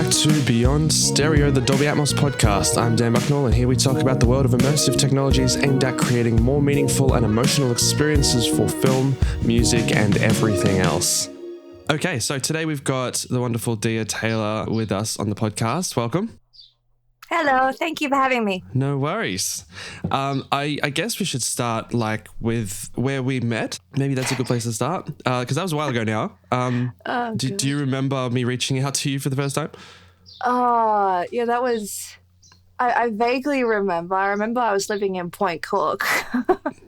back to Beyond Stereo, the Dolby Atmos podcast. I'm Dan Bucknell, and here we talk about the world of immersive technologies aimed at creating more meaningful and emotional experiences for film, music, and everything else. Okay, so today we've got the wonderful Dia Taylor with us on the podcast. Welcome. Hello, thank you for having me. No worries. I guess we should start with where we met. Maybe that's a good place to start, because that was a while ago now. Do you remember me reaching out to you for the first time? Yeah, that was... I vaguely remember. I remember I was living in Point Cook.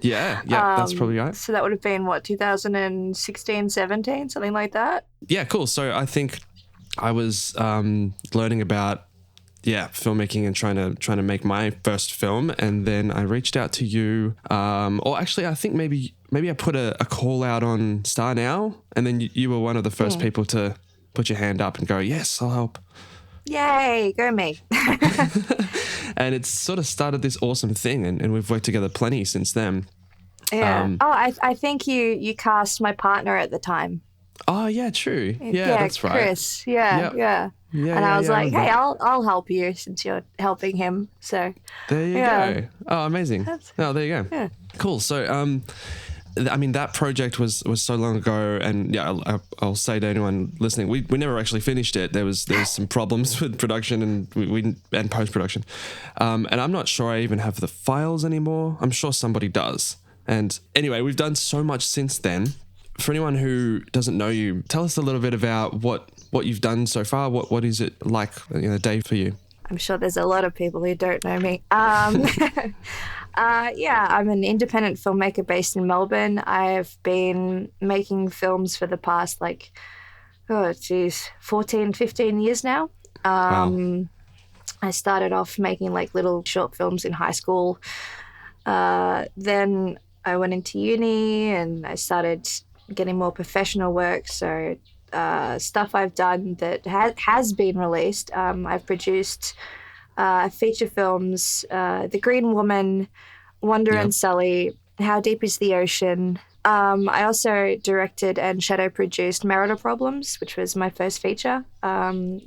Yeah, that's probably right. So that would have been, 2016, 17, something like that? Yeah, cool. So I think I was learning about filmmaking and trying to make my first film, and then I reached out to you. Or actually, I think maybe I put a call out on Star Now, and then you were one of the first people to put your hand up and go, "Yes, I'll help." Yay, go me! And it's sort of started this awesome thing, and we've worked together plenty since then. Yeah. I think you cast my partner at the time. Oh yeah, true. Yeah, that's right. Chris. Yeah. And I was like, hey, I'll help you since you're helping him. So there you go. Oh, amazing. There you go. Yeah. Cool. So, that project was so long ago, and I'll say to anyone listening, we never actually finished it. There was some problems with production and post production, and I'm not sure I even have the files anymore. I'm sure somebody does. And anyway, we've done so much since then. For anyone who doesn't know you, tell us a little bit about what you've done so far. What is it like a day for you? I'm sure there's a lot of people who don't know me. I'm an independent filmmaker based in Melbourne. I've been making films for the past 14, 15 years now. Wow. I started off making little short films in high school. Then I went into uni and I started getting more professional work. So stuff I've done that has been released. I've produced feature films, The Green Woman, Wanda and Sully, How Deep is the Ocean. I also directed and shadow produced Marital Problems, which was my first feature. When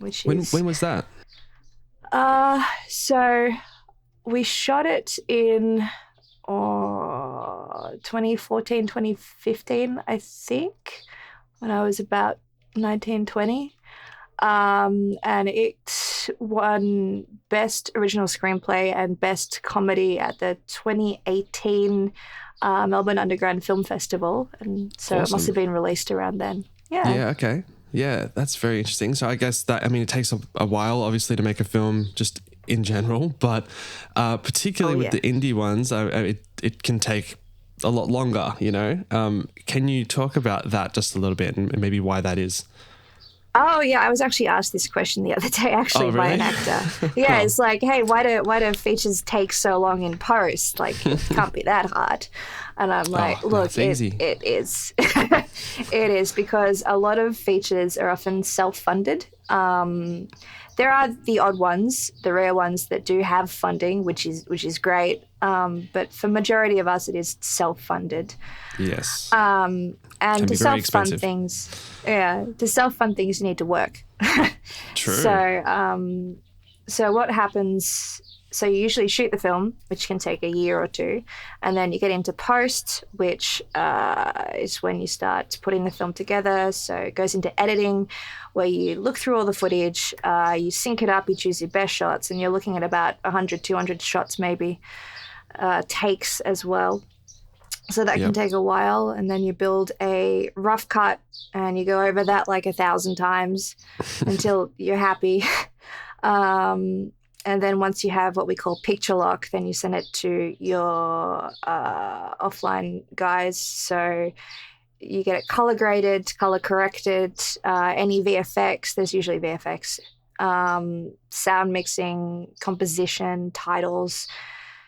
was that? So we shot it in 2014, 2015, I think, when I was about 19, 20. And it won Best Original Screenplay and Best Comedy at the 2018 Melbourne Underground Film Festival. And so Awesome. It must have been released around then. Yeah. Yeah, okay. Yeah, that's very interesting. So I guess it takes a while, obviously, to make a film just in general, but particularly with the indie ones, it can take a lot longer, Can you talk about that just a little bit and maybe why that is? Oh, yeah. I was actually asked this question the other day, actually, by an actor. Yeah, It's like, hey, why do features take so long in post? It can't be that hard. And I'm like, look, it is. It is, because a lot of features are often self-funded. There are the odd ones, the rare ones that do have funding, which is great. But for majority of us, it is self-funded. Yes. And to self-fund things, you need to work. True. So what happens? So you usually shoot the film, which can take a year or two, and then you get into post, which is when you start putting the film together. So it goes into editing, where you look through all the footage, you sync it up, you choose your best shots, and you're looking at about 100, 200 shots maybe, takes as well. So that can take a while, and then you build a rough cut, and you go over that 1,000 times until you're happy. And then once you have what we call picture lock, then you send it to your offline guys. So you get it color graded, color corrected, any VFX. There's usually VFX, sound mixing, composition, titles,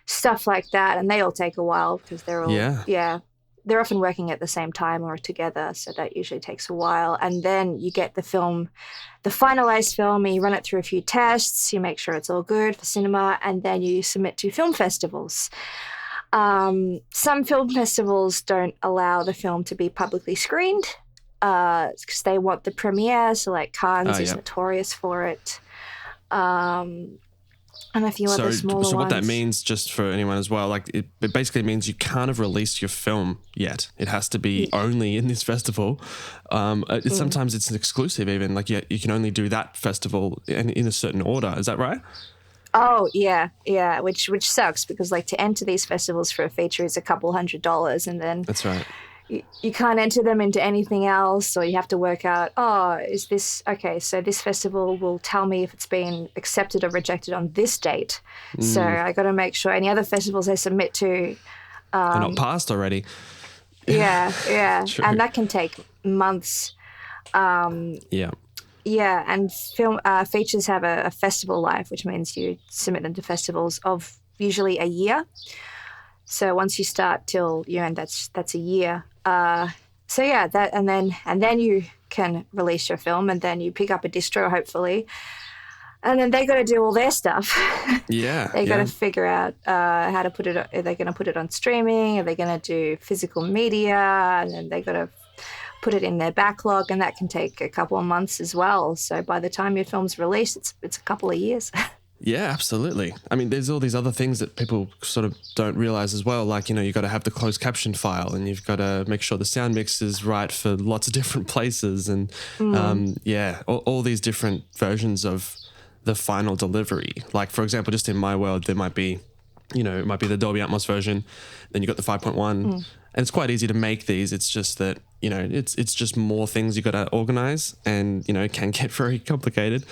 stuff like that. And they all take a while because they're all, they're often working at the same time or together. So that usually takes a while. And then you get the film, the finalized film, and you run it through a few tests. You make sure it's all good for cinema, and then you submit to film festivals. Some film festivals don't allow the film to be publicly screened because they want the premiere. So Cannes is notorious for it. and a few other smaller ones. So what that means, just for anyone as well, like it basically means you can't have released your film yet. It has to be only in this festival. Sometimes it's an exclusive even, like you can only do that festival in a certain order. Is that right? Oh, yeah, which sucks because like to enter these festivals for a feature is $200, and then that's right. You can't enter them into anything else, or you have to work out, is this, okay, so this festival will tell me if it's been accepted or rejected on this date. So I got to make sure any other festivals I submit to are not passed already. Yeah. True. And that can take months. Yeah, and film features have a festival life, which means you submit them to festivals of usually a year. So once you start till you end, that's a year. So yeah, that and then you can release your film, and then you pick up a distro hopefully, and then they got to do all their stuff. Yeah, they got to figure out how to put it. Are they going to put it on streaming? Are they going to do physical media? And then they got to put it in their backlog, and that can take a couple of months as well. So by the time your film's released, it's a couple of years. Yeah, absolutely. I mean, there's all these other things that people sort of don't realize as well. Like, you've got to have the closed caption file, and you've got to make sure the sound mix is right for lots of different places. And all these different versions of the final delivery. Like, for example, just in my world, there might be, it might be the Dolby Atmos version. Then you've got the 5.1. And it's quite easy to make these. It's just that, it's just more things you got to organize, and, it can get very complicated.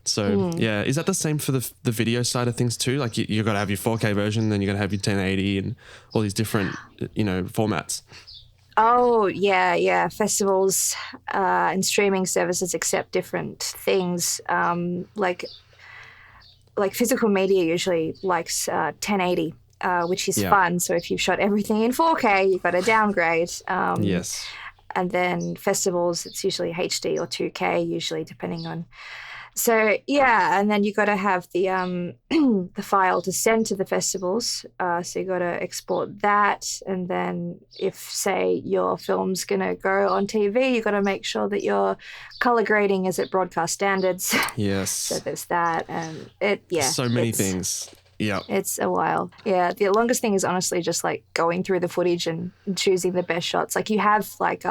So, is that the same for the video side of things too? Like you've got to have your 4K version, then you've got to have your 1080 and all these different, formats. Oh, yeah. Festivals and streaming services accept different things. Like physical media usually likes 1080, which is fun. So if you've shot everything in 4K, you've got to downgrade. Yes. And then festivals, it's usually HD or 2K, usually depending on... So, and then you got to have the the file to send to the festivals. So you got to export that. And then if, say, your film's going to go on TV, you got to make sure that your color grading is at broadcast standards. Yes. So there's that. And so many things. Yeah. It's a while. Yeah. The longest thing is honestly just like going through the footage and choosing the best shots. Like you have like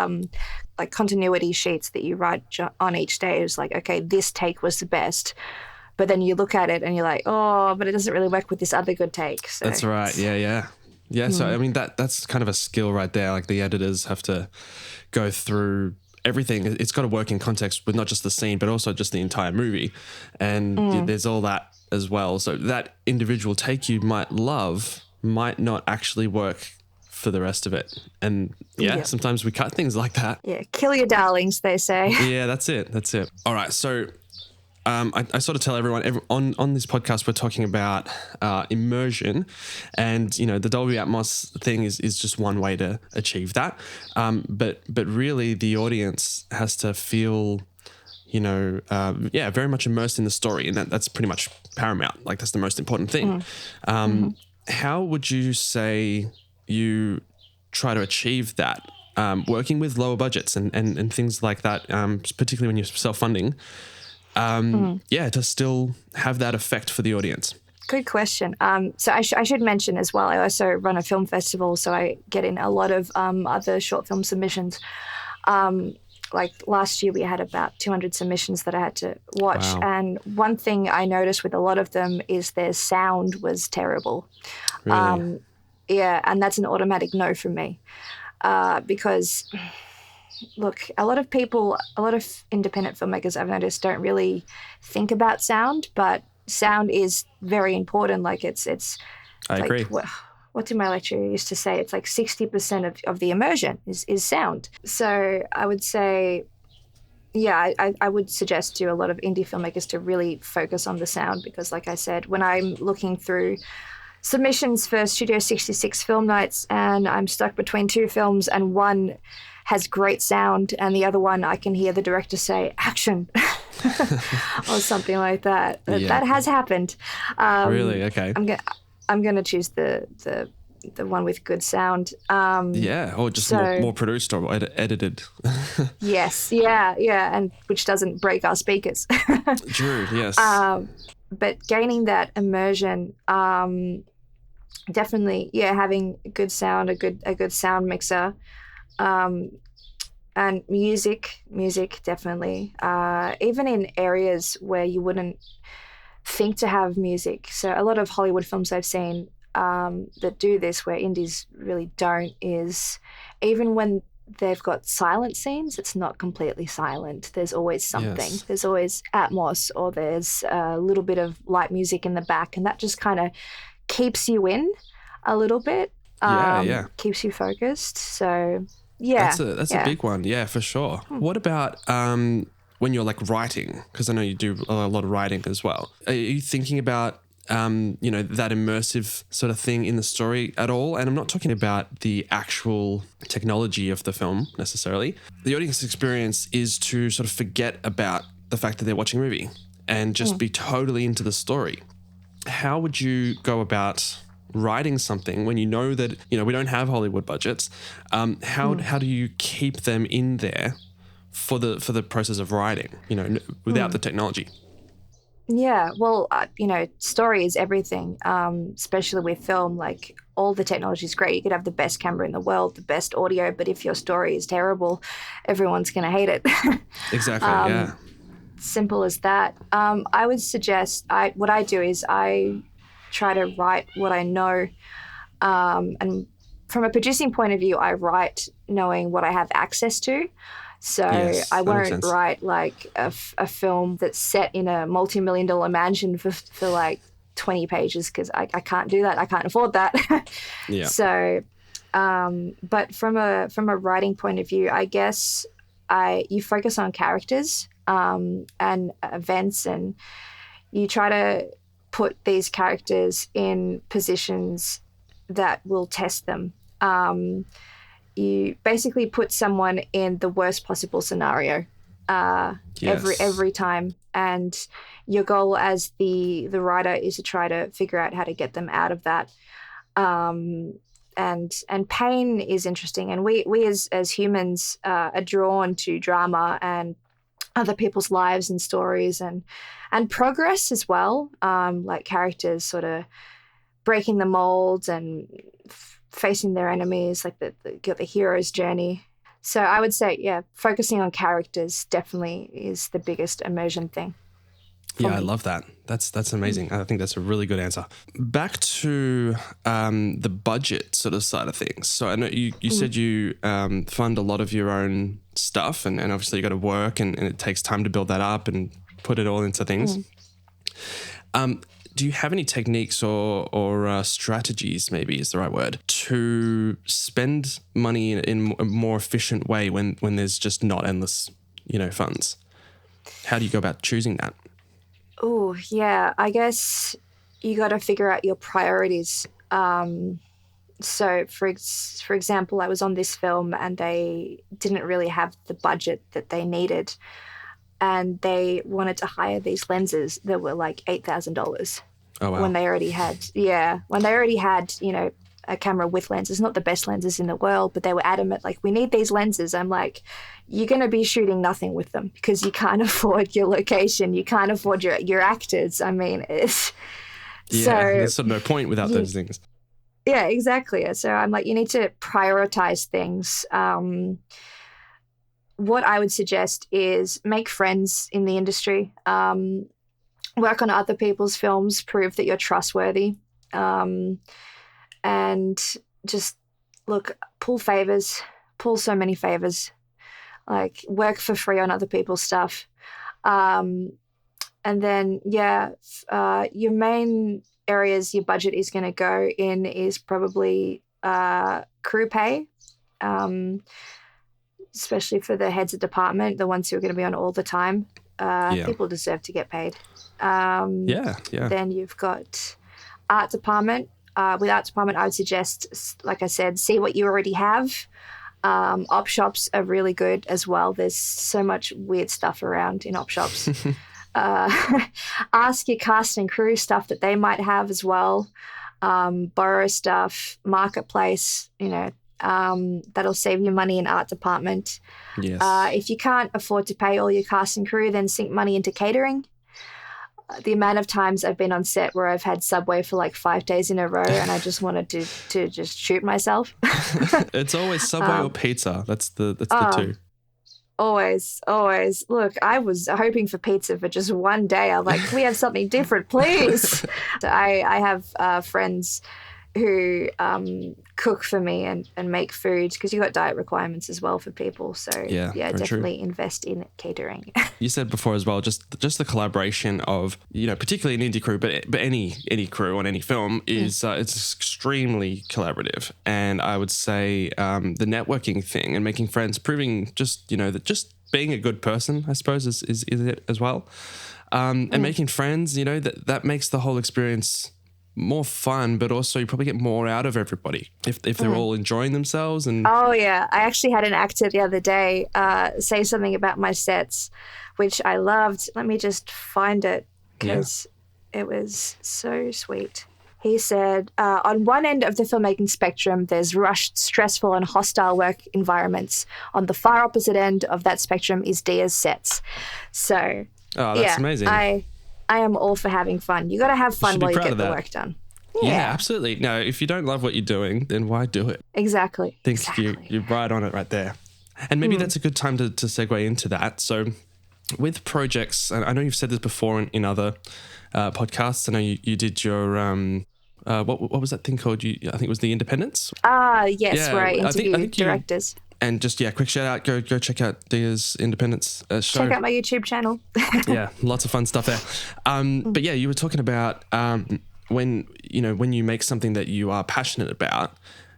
continuity sheets that you write on each day. It's like, okay, this take was the best. But then you look at it and you're like, oh, but it doesn't really work with this other good take. So that's right. Yeah. So, I mean, that's kind of a skill right there. Like the editors have to go through everything. It's got to work in context with not just the scene, but also just the entire movie. And there's all that as well. So that individual take you might love might not actually work for the rest of it. And sometimes we cut things like that. Yeah, kill your darlings, they say. Yeah, that's it. All right, so I sort of tell everyone on this podcast we're talking about immersion, and the Dolby Atmos thing is just one way to achieve that. But really the audience has to feel very much immersed in the story, and that's pretty much paramount. Like that's the most important thing. How would you say you try to achieve that, working with lower budgets and things like that, particularly when you're self-funding, to still have that effect for the audience? Good question. So I should mention as well, I also run a film festival, so I get in a lot of other short film submissions. Like last year we had about 200 submissions that I had to watch. Wow. And one thing I noticed with a lot of them is their sound was terrible. Really? And that's an automatic no from me. Because, look, a lot of independent filmmakers I've noticed don't really think about sound, but sound is very important. Like it's I agree. What did my lecturer used to say? It's like 60% of the immersion is sound. So I would say, I would suggest to a lot of indie filmmakers to really focus on the sound, because like I said, when I'm looking through submissions for Studio 66 film nights and I'm stuck between two films and one has great sound and the other one I can hear the director say action or something like that. That has happened. Really? Okay. I'm going to choose the the one with good sound. Yeah, or just so more produced or edited. yes, yeah, and which doesn't break our speakers. True, yes. But gaining that immersion, definitely, yeah, having good sound, a good sound mixer, and music definitely. Even in areas where you wouldn't think to have music. So a lot of Hollywood films I've seen that do this, where indies really don't, is even when they've got silent scenes, it's not completely silent. There's always something. Yes. There's always atmos, or there's a little bit of light music in the back, and that just kind of keeps you in a little bit. Yeah. Keeps you focused. So yeah, That's a big one. Yeah, for sure. What about when you're like writing? Because I know you do a lot of writing as well. Are you thinking about that immersive sort of thing in the story at all? And I'm not talking about the actual technology of the film necessarily. The audience experience is to sort of forget about the fact that they're watching a movie and just be totally into the story. How would you go about writing something when you know that, we don't have Hollywood budgets? How do you keep them in there for the process of writing, without the technology? Yeah, well, story is everything, especially with film. Like, all the technology is great. You could have the best camera in the world, the best audio, but if your story is terrible, everyone's going to hate it. Exactly, yeah. Simple as that. I would suggest, what I do is I try to write what I know. And from a producing point of view, I write knowing what I have access to. So Yes, I that makes won't sense. write like a film that's set in a multi-million-dollar mansion for like 20 pages, because I can't do that. I can't afford that. Yeah. So, but from a writing point of view, I guess you focus on characters and events, and you try to put these characters in positions that will test them. You basically put someone in the worst possible scenario Yes. every time, and your goal as the writer is to try to figure out how to get them out of that. And pain is interesting, and we as humans are drawn to drama and other people's lives and stories, and progress as well, like characters sort of breaking the mold and facing their enemies, like the hero's journey. So I would say, yeah, focusing on characters definitely is the biggest immersion thing. Yeah, I love that. That's amazing. I think that's a really good answer. Back to the budget sort of side of things. So I know you said you fund a lot of your own stuff, and obviously you got to work, and it takes time to build that up and put it all into things. Do you have any techniques or strategies, maybe is the right word, to spend money in a more efficient way when there's just not endless, funds? How do you go about choosing that? Oh, yeah. I guess you got to figure out your priorities. So, for example, I was on this film and they didn't really have the budget that they needed, and they wanted to hire these lenses that were like $8,000. Oh, wow. When they already had, a camera with lenses, not the best lenses in the world, but they were adamant, like, we need these lenses. I'm like, you're going to be shooting nothing with them because you can't afford your location. You can't afford your actors. I mean, it's... Yeah, so, there's sort of no point without those things. Yeah, exactly. So I'm like, you need to prioritize things. What I would suggest is make friends in the industry. Work on other people's films, prove that you're trustworthy, and just pull so many favors, like work for free on other people's stuff. And then, your main areas your budget is going to go in is probably crew pay, especially for the heads of department, the ones who are going to be on all the time. People deserve to get paid. Then you've got art department. With art department, I would suggest, like I said, see what you already have. Op shops are really good as well. There's so much weird stuff around in op shops. Ask your cast and crew stuff that they might have as well. borrow stuff, marketplace, that'll save you money in art department. Yes. If you can't afford to pay all your cast and crew, then sink money into catering. The amount of times I've been on set where I've had Subway for like 5 days in a row and I just wanted to just shoot myself. It's always Subway or pizza. That's the two. Always. Look, I was hoping for pizza for just one day. I'm like, can we have something different, please? So I have friends who cook for me and make food, because you've got diet requirements as well for people. So yeah, definitely true. Invest in catering. You said before as well, just the collaboration of, particularly an indie crew, but any crew on any film is it's extremely collaborative. And I would say the networking thing and making friends, proving just, that just being a good person, I suppose, is it as well. And making friends, that makes the whole experience more fun, but also you probably get more out of everybody if they're all enjoying themselves. And oh yeah, I actually had an actor the other day say something about my sets, which I loved. Let me just find it, because it was so sweet. He said, on one end of the filmmaking spectrum, there's rushed, stressful and hostile work environments. On the far opposite end of that spectrum is Dia's sets. So that's amazing. I am all for having fun. You got to have fun while you get the work done. Yeah, absolutely. No, if you don't love what you're doing, then why do it? Exactly. I think you're right on it right there. And maybe that's a good time to segue into that. So with projects, and I know you've said this before in other podcasts. I know you did your, what was that thing called? I think it was the Independents? Yes, where I interviewed directors. And just, quick shout out, go check out Dia's Independence show. Check out my YouTube channel. Yeah, lots of fun stuff there. But yeah, you were talking about when you make something that you are passionate about,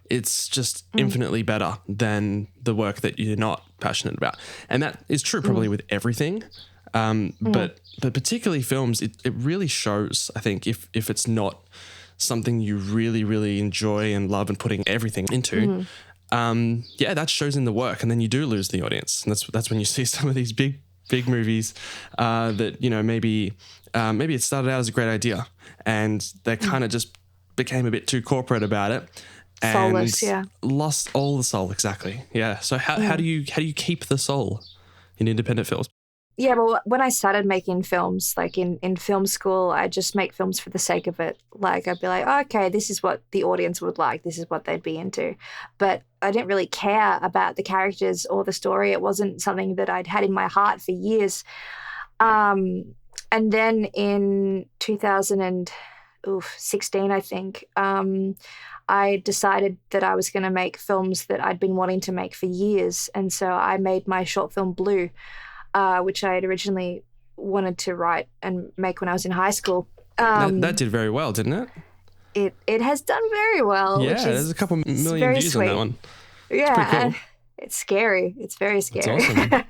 it's just infinitely better than the work that you're not passionate about. And that is true probably with everything. But particularly films, it really shows, I think, if it's not something you really, really enjoy and love and putting everything into, that shows in the work, and then you do lose the audience. And that's when you see some of these big movies that, maybe it started out as a great idea and they kind of just became a bit too corporate about it and soulless, lost all the soul. Exactly. Yeah. So how do you keep the soul in independent films? Yeah, well, when I started making films, like in film school, I just make films for the sake of it. Like, I'd be like, oh, okay, this is what the audience would like. This is what they'd be into. But I didn't really care about the characters or the story. It wasn't something that I'd had in my heart for years. And then in 2016, I think, I decided that I was going to make films that I'd been wanting to make for years. And so I made my short film Blue, which I had originally wanted to write and make when I was in high school. That did very well, didn't it? It has done very well. Yeah, there's a couple million views on that one. Yeah, it's pretty cool. It's scary. It's very scary. It's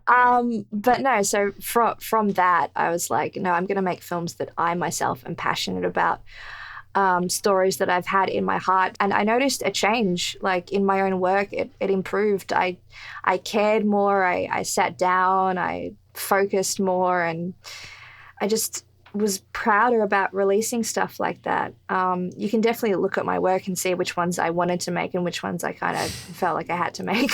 awesome. But no, so from that, I was like, no, I'm going to make films that I myself am passionate about. Stories that I've had in my heart. And I noticed a change, like in my own work, it improved. I cared more, I sat down, I focused more, and I just was prouder about releasing stuff like that. You can definitely look at my work and see which ones I wanted to make and which ones I kind of felt like I had to make.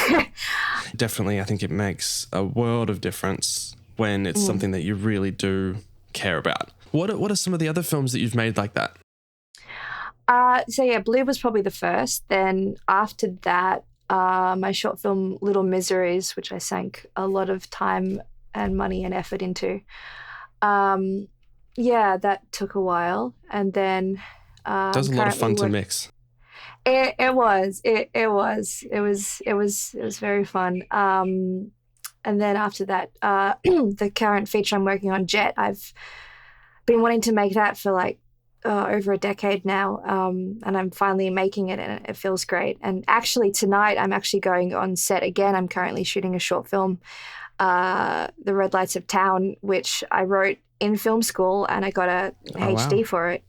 Definitely, I think it makes a world of difference when it's something that you really do care about. What are some of the other films that you've made like that? Blue was probably the first. Then after that, my short film Little Miseries, which I sank a lot of time and money and effort into. That took a while. And then that was a lot of fun to mix. It was very fun. And then after that, the current feature I'm working on, Jett, I've been wanting to make that for like over a decade now, and I'm finally making it, and it feels great. And actually tonight I'm actually going on set again. I'm currently shooting a short film, The Red Lights of Town, which I wrote in film school, and I got a HD for it,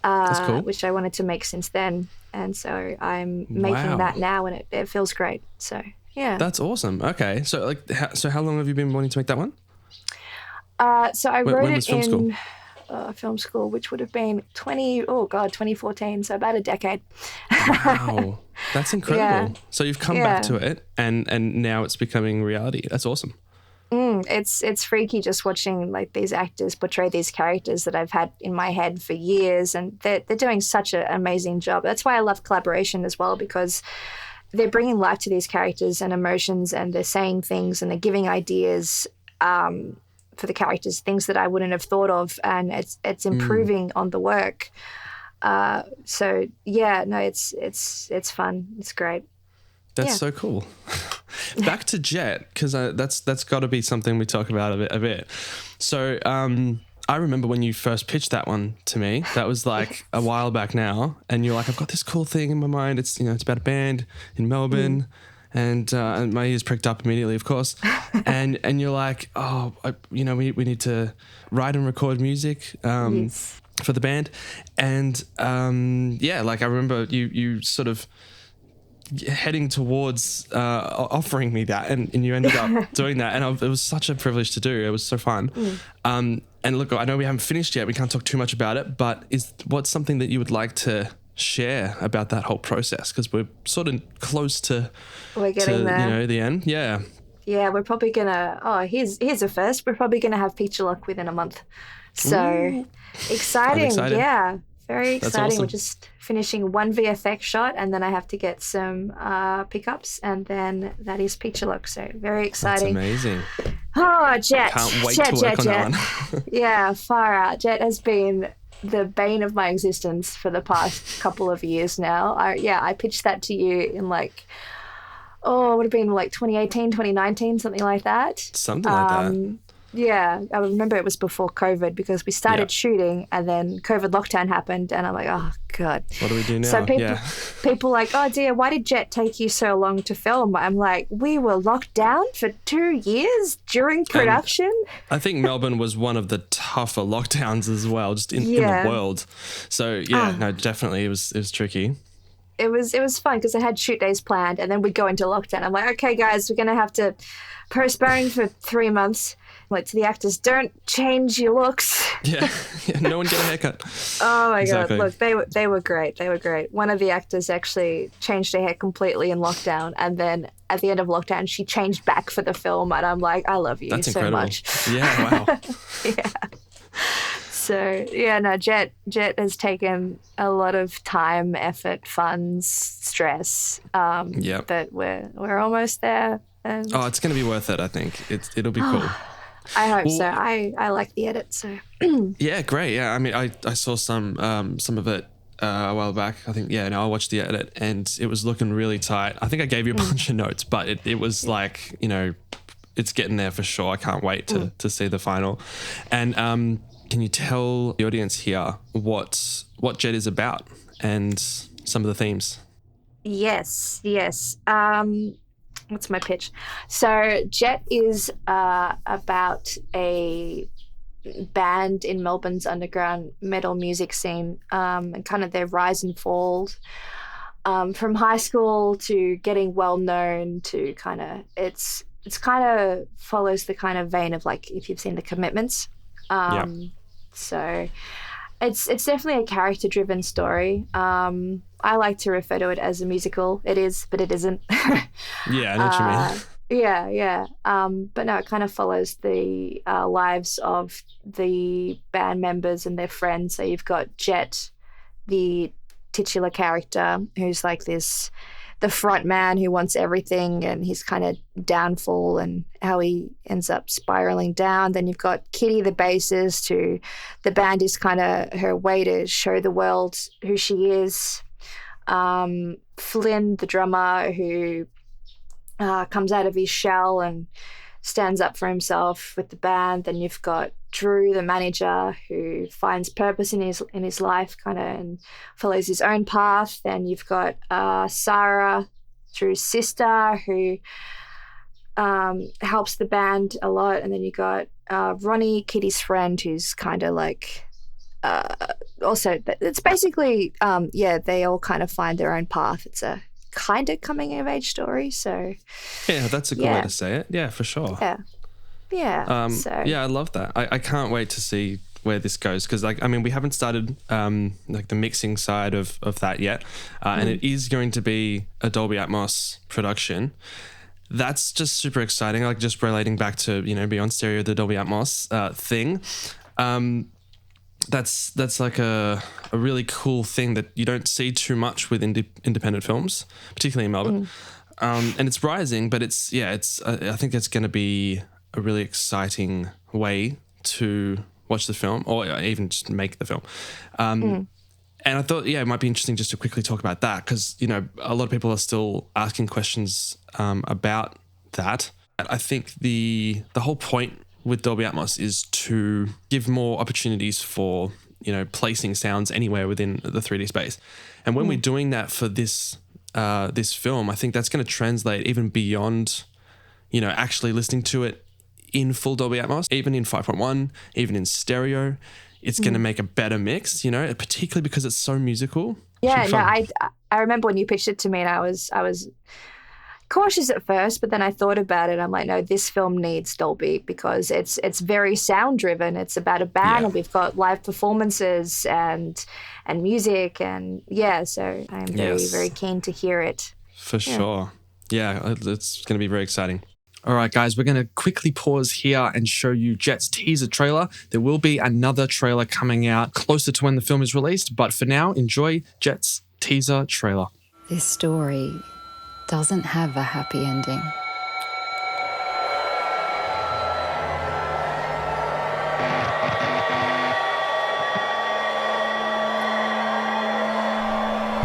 That's cool. which I wanted to make since then. And so I'm making that now, and it feels great. So yeah. That's awesome. Okay. So how long have you been wanting to make that one? So I wrote when it was film in... school? film school, which would have been 2014, so about a decade. Wow, that's incredible. Yeah. So you've come back to it, and now it's becoming reality. That's awesome. It's freaky just watching like these actors portray these characters that I've had in my head for years, and they're doing such an amazing job. That's why I love collaboration as well, because they're bringing life to these characters and emotions, and they're saying things and they're giving ideas for the characters, things that I wouldn't have thought of, and it's improving on the work. So yeah, no, it's fun. It's great. That's so cool. Back to Jett, because that's got to be something we talk about a bit. So I remember when you first pitched that one to me. That was like a while back now, and you're like, I've got this cool thing in my mind. It's it's about a band in Melbourne, and my ears pricked up immediately, of course. and you're like, we need to write and record music for the band, and like I remember you sort of heading towards offering me that, and you ended up doing that, and it was such a privilege to do. It was so fun. And look, I know we haven't finished yet, we can't talk too much about it, but what's something that you would like to share about that whole process, because we're sort of close to there. The end. Yeah, we're probably gonna here's a first, we're probably gonna have picture lock within a month, so exciting. Yeah, very exciting. Awesome. We're just finishing one VFX shot, and then I have to get some pickups, and then that is picture lock. So very exciting. That's amazing. Oh, Jett. Can't wait to work on that one. Yeah, far out. Jett has been the bane of my existence for the past couple of years now. I pitched that to you in it would have been like 2018, 2019, something like that. Something like that. Yeah, I remember it was before COVID, because we started shooting and then COVID lockdown happened, and I'm like, oh God. What do we do now? So people like, oh dear, why did Jett take you so long to film? I'm like, we were locked down for 2 years during production. And I think Melbourne was one of the tougher lockdowns as well, just in the world. So no, definitely it was tricky. It was fun because I had shoot days planned, and then we'd go into lockdown. I'm like, okay guys, we're going to have to postpone for 3 months. Like, to the actors, don't change your looks. Yeah, no one get a haircut. Oh my God, look, they were great. They were great. One of the actors actually changed her hair completely in lockdown, and then at the end of lockdown, she changed back for the film, and I'm like, I love you so much. Yeah, wow. Yeah. So yeah, no, Jett has taken a lot of time, effort, funds, stress. But we're almost there. And it's going to be worth it. I think it'll be cool. I hope so. I like the edit. So yeah, great. Yeah, I mean, I saw some of it a while back. I think I watched the edit, and it was looking really tight. I think I gave you a bunch of notes, but it was like, it's getting there for sure. I can't wait to see the final. And can you tell the audience here what Jett is about and some of the themes? Yes. What's my pitch? So Jett is about a band in Melbourne's underground metal music scene, and kind of their rise and fall from high school to getting well known to kind of it's kind of follows the kind of vein of, like, if you've seen The Commitments. So it's definitely a character-driven story. I like to refer to it as a musical. It is, but it isn't. Yeah, I know what you mean. Yeah. But no, it kind of follows the lives of the band members and their friends. So you've got Jett, the titular character, who's like the front man who wants everything, and his kind of downfall and how he ends up spiraling down. Then you've got Kitty, the bassist, who the band is kind of her way to show the world who she is. Flynn, the drummer, who comes out of his shell and stands up for himself with the band. Then you've got Drew, the manager, who finds purpose in his life, kind of, and follows his own path. Then you've got Sarah, Drew's sister, who helps the band a lot. And then you got Ronnie, Kitty's friend, who's kind of like also, it's basically they all kind of find their own path. It's a kind of coming of age story. So yeah, that's a good way to say it. Yeah, for sure. Yeah. I love that. I can't wait to see where this goes, because like I mean we haven't started like the mixing side of that yet, and it is going to be a Dolby Atmos production. That's just super exciting. Like just relating back to Beyond Stereo, the Dolby Atmos thing. That's like a really cool thing that you don't see too much with independent films, particularly in Melbourne. And it's rising, but I think it's going to be a really exciting way to watch the film, or even just make the film. And I thought, it might be interesting just to quickly talk about that, because, a lot of people are still asking questions about that. I think the whole point with Dolby Atmos is to give more opportunities for, placing sounds anywhere within the 3D space. And when we're doing that for this film, I think that's going to translate even beyond, actually listening to it in full Dolby Atmos, even in 5.1, even in stereo. It's going to make a better mix, particularly because it's so musical. Yeah, no, I remember when you pitched it to me, and I was cautious at first, but then I thought about it. I'm like, no, this film needs Dolby because it's very sound driven. It's about a band, and we've got live performances and music, and so I'm very, very keen to hear it. For sure. Yeah, it's going to be very exciting. All right, guys, we're going to quickly pause here and show you Jett's teaser trailer. There will be another trailer coming out closer to when the film is released, but for now, enjoy Jett's teaser trailer. This story doesn't have a happy ending.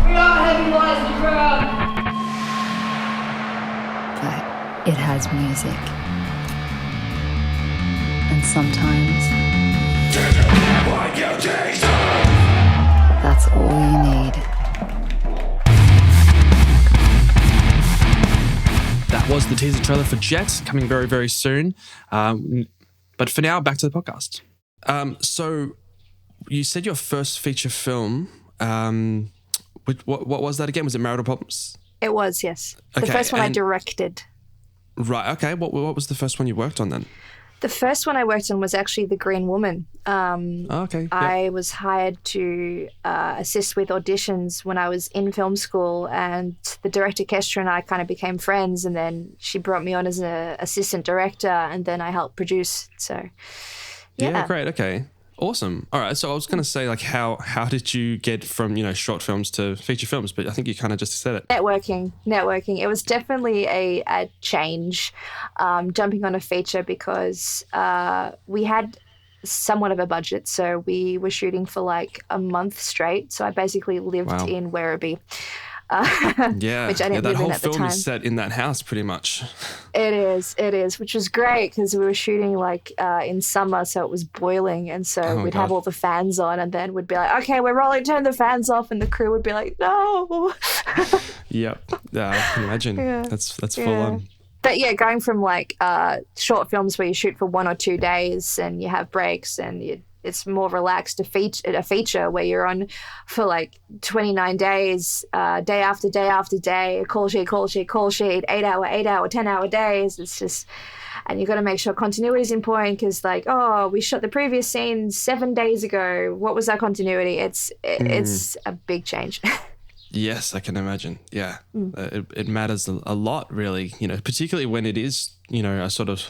We are heavy lies the crowd. But it has music. And sometimes that's all you need. That was the teaser trailer for Jett, coming very, very soon. But for now, back to the podcast. So you said your first feature film, what was that again? Was it Marital Problems? It was, yes. Okay, the first one I directed. Right, okay. What was the first one you worked on then? The first one I worked on was actually The Green Woman. Okay. I was hired to assist with auditions when I was in film school, and the director Kestra and I kind of became friends, and then she brought me on as an assistant director, and then I helped produce. So, yeah, great. Okay. Awesome. All right. So I was going to say, like, how did you get from, short films to feature films? But I think you kind of just said it. Networking. It was definitely a change, jumping on a feature, because we had somewhat of a budget. So we were shooting for like a month straight. So I basically lived in Werribee. Which I didn't live in at the time. That whole film is set in that house pretty much. It is, which was great because we were shooting like in summer, so it was boiling, and so we'd have all the fans on, and then we'd be like, okay, we're rolling, turn the fans off, and the crew would be like, no. Yep. I can imagine. That's full on. But yeah, going from like short films where you shoot for 1 or 2 days and you have breaks, and it's more relaxed, a feature where you're on for like 29 days, day after day after day, call sheet, 8-hour, 10-hour days. It's just, and you've got to make sure continuity is in point, because like, we shot the previous scene 7 days ago. What was that continuity? It's a big change. Yes, I can imagine. Yeah, it matters a lot, really. Particularly when it is, a sort of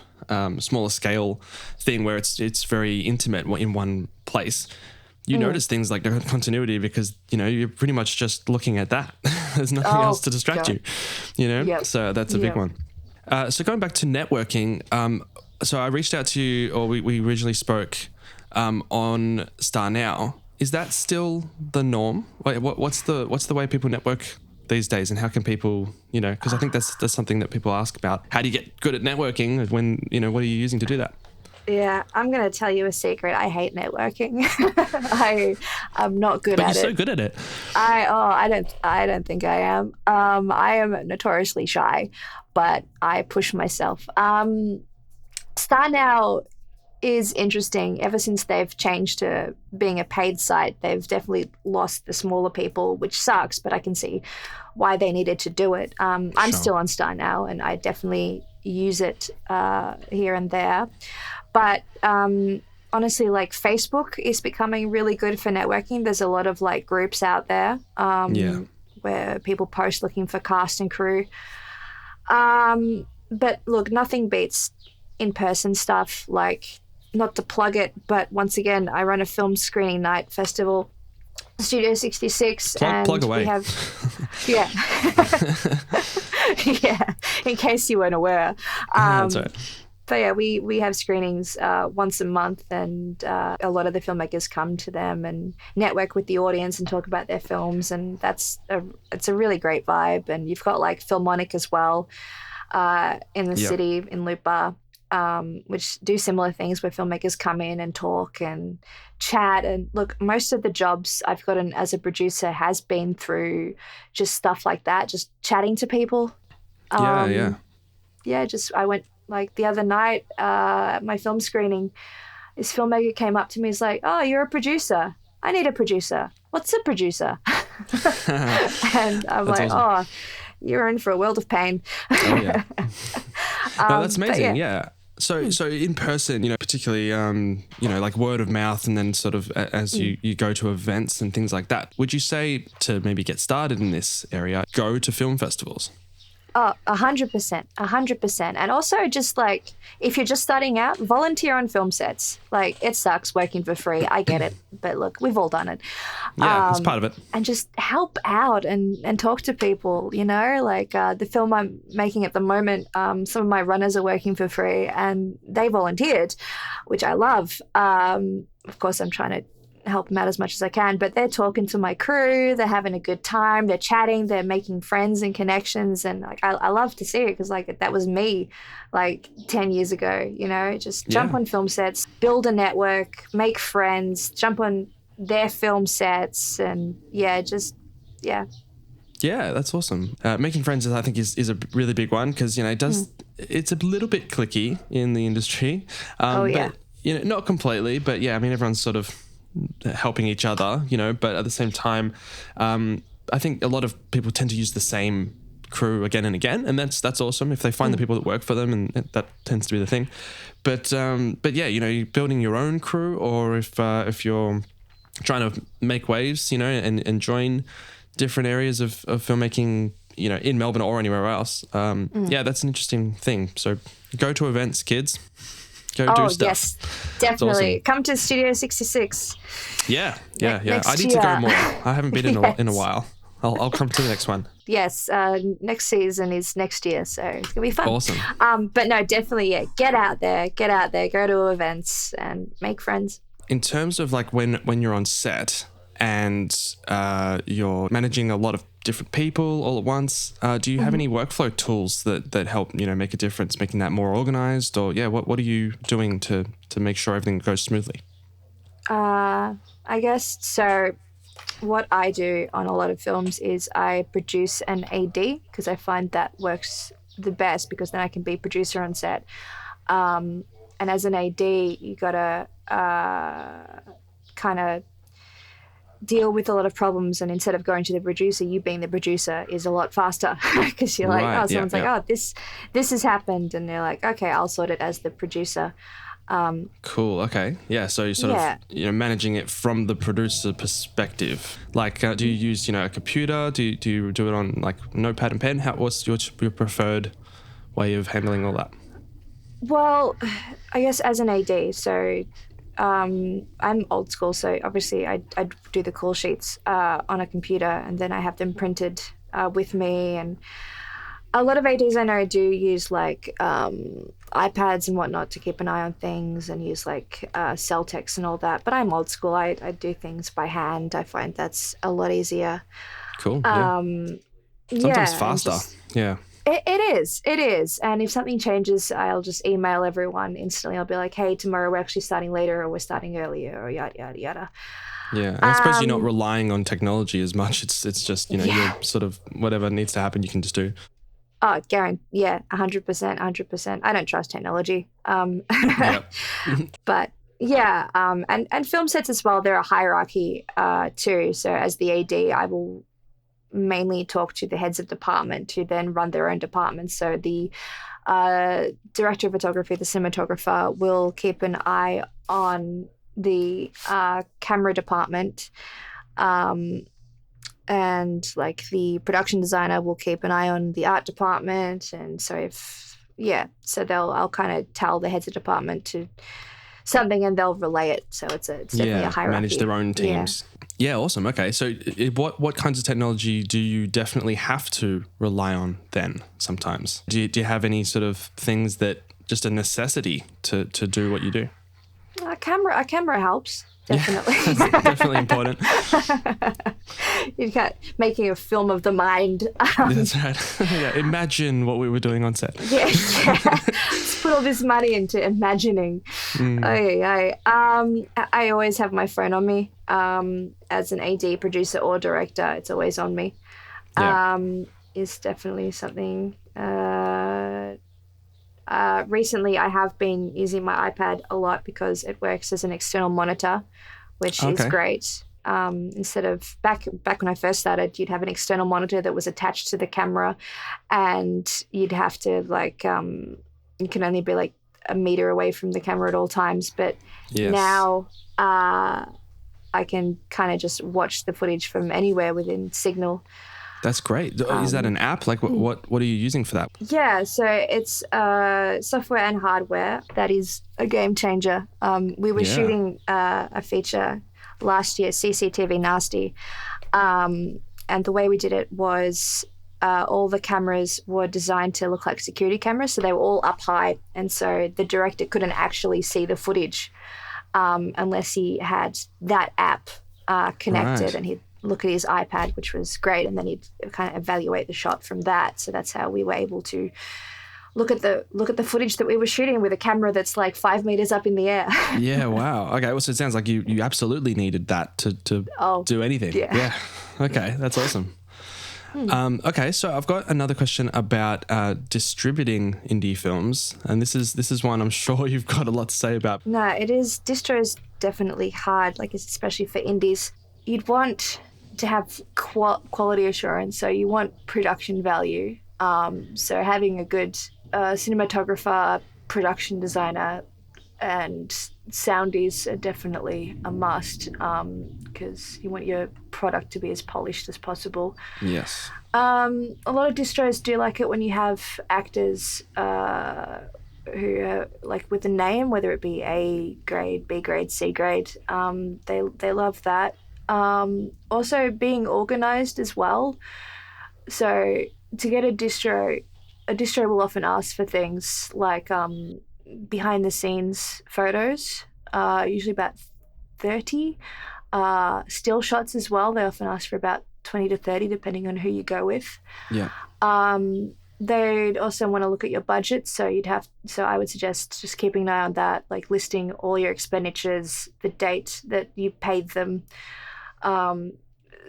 smaller scale thing where it's very intimate in one place. You notice things like the continuity because you're pretty much just looking at that. There's nothing else to distract you. Yep. So that's a big one. So going back to networking, so I reached out to you, or we originally spoke on Star Now. Is that still the norm? What's the way people network these days, and how can people, because I think that's something that people ask about. How do you get good at networking when, what are you using to do that? Yeah, I'm going to tell you a secret. I hate networking. I'm not good at it. But you're so good at it. I don't think I am. I am notoriously shy, but I push myself. Star Now is interesting. Ever since they've changed to being a paid site, they've definitely lost the smaller people, which sucks, but I can see why they needed to do it. I'm still on Star Now, and I definitely use it here and there. But honestly, like Facebook is becoming really good for networking. There's a lot of like groups out there where people post looking for cast and crew. But look, nothing beats in-person stuff. Like, not to plug it, but once again, I run a film screening night festival, Studio 66, and plug away. We have, yeah, yeah. In case you weren't aware, That's right. but yeah, we have screenings once a month, and a lot of the filmmakers come to them and network with the audience and talk about their films, and it's a really great vibe. And you've got like Filmonic as well in the city in Loop Bar, which do similar things where filmmakers come in and talk and chat. And look, most of the jobs I've gotten as a producer has been through just stuff like that, just chatting to people. I went like the other night at my film screening, this filmmaker came up to me, he's like, "Oh, you're a producer. I need a producer. What's a producer?" And I'm like, awesome. "Oh, you're in for a world of pain." Oh yeah. No, that's amazing. Yeah. So in person, particularly, like word of mouth, and then sort of as you go to events and things like that, would you say to maybe get started in this area, go to film festivals? Oh, 100%, 100%. And also just like, if you're just starting out, volunteer on film sets. Like, it sucks working for free. I get it. But look, we've all done it. Yeah, it's part of it. And just help out and talk to people, like the film I'm making at the moment, some of my runners are working for free and they volunteered, which I love. Of course, I'm trying to help them out as much as I can, but they're talking to my crew, they're having a good time, they're chatting, they're making friends and connections, and like I love to see it, because like that was me like 10 years ago. Just jump on film sets, build a network, make friends, jump on their film sets, and yeah, that's awesome. Making friends, I think, is a really big one, because it does it's a little bit cliquey in the industry. But not completely, but yeah, I mean, everyone's sort of helping each other, but at the same time, I think a lot of people tend to use the same crew again and again, and that's awesome if they find the people that work for them, and that tends to be the thing. But yeah, you're building your own crew, or if you're trying to make waves, and join different areas of filmmaking, in Melbourne or anywhere else. Yeah, that's an interesting thing. So go to events, kids. Go do stuff. Yes, definitely. Awesome. Come to Studio 66. Yeah. Next I need to go more. I haven't been in a while. I'll come to the next one. Yes, next season is next year, so it's gonna be fun. Awesome. But no, definitely, get out there, go to events and make friends. In terms of like when you're on set and you're managing a lot of different people all at once, do you have any workflow tools that help make a difference, making that more organized? Or what are you doing to make sure everything goes smoothly? I guess so. What I do on a lot of films is I produce an AD, because I find that works the best, because then I can be producer on set. And as an AD, you gotta kind of deal with a lot of problems, and instead of going to the producer, you being the producer is a lot faster, because you're like, right, someone's like, oh, this has happened, and they're like, okay, I'll sort it as the producer. Cool. Okay. Yeah. So you're sort of managing it from the producer perspective. Like, do you use a computer? Do you do it on like notepad and pen? What's your preferred way of handling all that? Well, I guess as an AD, so I'm old school, so obviously I do the call sheets on a computer, and then I have them printed with me. And a lot of ADs I know do use like iPads and whatnot to keep an eye on things, and use like cell text and all that. But I'm old school. I do things by hand. I find that's a lot easier. Cool. Sometimes faster. Yeah. It is. And if something changes, I'll just email everyone instantly. I'll be like, hey, tomorrow we're actually starting later, or we're starting earlier, or yada, yada, yada. Yeah. And I suppose you're not relying on technology as much. It's just, you're sort of whatever needs to happen, you can just do. Oh, Garen, 100%. I don't trust technology. But yeah, and film sets as well, they're a hierarchy too. So as the AD, I will mainly talk to the heads of department who then run their own departments. So the director of photography, the cinematographer, will keep an eye on the camera department, and like the production designer will keep an eye on the art department. And so I'll kind of tell the heads of department to something and they'll relay it. So it's definitely a hierarchy. Manage their own teams. Yeah, awesome. Okay, so what kinds of technology do you definitely have to rely on then sometimes? Do you have any sort of things that just a necessity to do what you do? A camera helps. Definitely. Yeah, definitely important. You've got making a film of the mind. That's right. Yeah, imagine what we were doing on set. Yeah. Let's put all this money into imagining. I always have my phone on me. As an AD, producer, or director, it's always on me. Yeah. Is definitely something. Recently, I have been using my iPad a lot because it works as an external monitor, which is great. Instead of back when I first started, you'd have an external monitor that was attached to the camera, and you'd have to you can only be like a meter away from the camera at all times. But now I can kind of just watch the footage from anywhere within Signal. That's great. Is that an app? Like, what are you using for that? Yeah, so it's software and hardware. That is a game changer. We were shooting a feature last year, CCTV Nasty, and the way we did it was all the cameras were designed to look like security cameras, so they were all up high, and so the director couldn't actually see the footage unless he had that app connected, and he'd look at his iPad, which was great, and then he'd kind of evaluate the shot from that. So that's how we were able to look at the footage that we were shooting with a camera that's like 5 meters up in the air. Yeah, wow. Okay, well, so it sounds like you absolutely needed that to do anything. Yeah. Okay, that's awesome. Okay, so I've got another question about distributing indie films, and this is one I'm sure you've got a lot to say about. No, it is. Distro is definitely hard, like especially for indies. You'd want to have quality assurance, so you want production value. So having a good cinematographer, production designer, and soundies are definitely a must, because you want your product to be as polished as possible. Yes. A lot of distros do like it when you have actors who are like with a name, whether it be A grade, B grade, C grade. They love that. Also being organized as well. So to get a distro will often ask for things like behind the scenes photos, usually about 30. Still shots as well. They often ask for about 20 to 30, depending on who you go with. Yeah. They'd also want to look at your budget. So I would suggest just keeping an eye on that, like listing all your expenditures, the date that you paid them.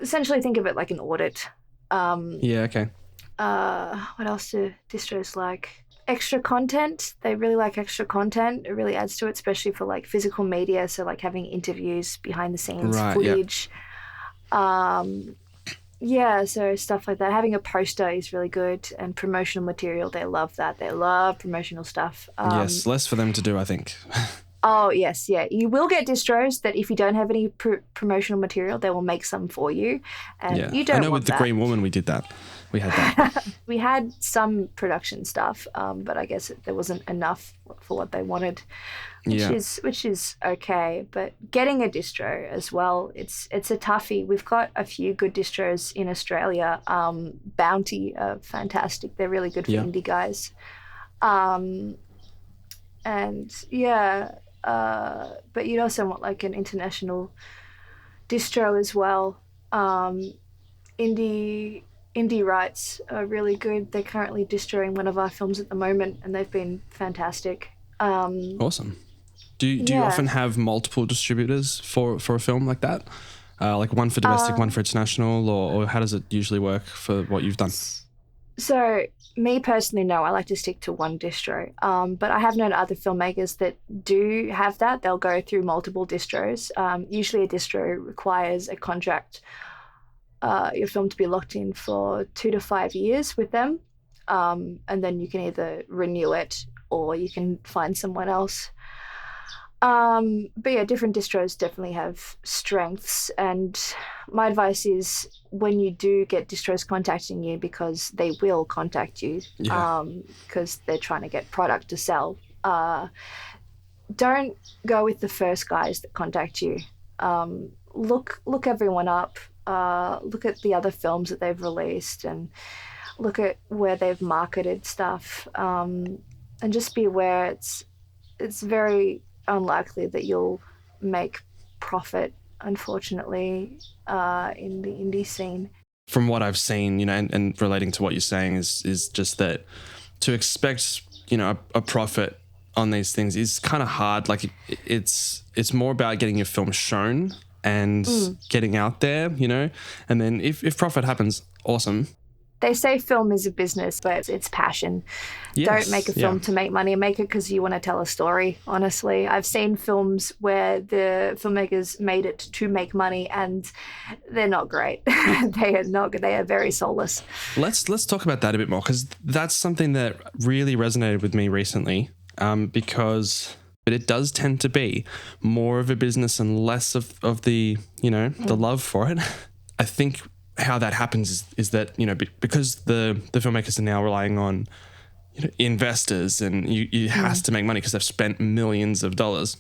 Essentially think of it like an audit. Yeah, okay. What else do distros like? Extra content. They really like extra content. It really adds to it, especially for like physical media. So like having interviews, behind the scenes footage. Yeah, so stuff like that. Having a poster is really good, and promotional material. They love that. They love promotional stuff. Yes, less for them to do, I think. Oh, yes, yeah. You will get distros that if you don't have any promotional material, they will make some for you. And you don't I know want with the that. Green Woman we did that. We had that. We had some production stuff, but I guess there wasn't enough for what they wanted, which is okay. But getting a distro as well, it's a toughie. We've got a few good distros in Australia. Bounty are fantastic. They're really good for indie guys. But you'd also want like an international distro as well. Indie rights are really good. They're currently distroing one of our films at the moment, and they've been fantastic. Awesome. Do you often have multiple distributors for a film like that? Like one for domestic, one for international, or how does it usually work for what you've done? So me personally, no, I like to stick to one distro. But I have known other filmmakers that do have that. They'll go through multiple distros. Usually a distro requires a contract your film to be locked in for 2 to 5 years with them. And then you can either renew it or you can find someone else. But yeah, different distros definitely have strengths. And my advice is when you do get distros contacting you, because they will contact you, because they're trying to get product to sell, don't go with the first guys that contact you. Look everyone up. Look at the other films that they've released and look at where they've marketed stuff. And just be aware it's very unlikely that you'll make profit, unfortunately, in the indie scene. From what I've seen, and relating to what you're saying is just that to expect, a profit on these things is kind of hard. Like it's more about getting your film shown and getting out there, and then if profit happens, awesome. They say film is a business, but it's passion. Yes, don't make a film to make money. Make it because you want to tell a story, honestly. I've seen films where the filmmakers made it to make money and they're not great. They are very soulless. Let's talk about that a bit more, because that's something that really resonated with me recently, because it does tend to be more of a business and less of the, the love for it. I think how that happens is that, because the filmmakers are now relying on investors and you has to make money because they've spent millions of dollars.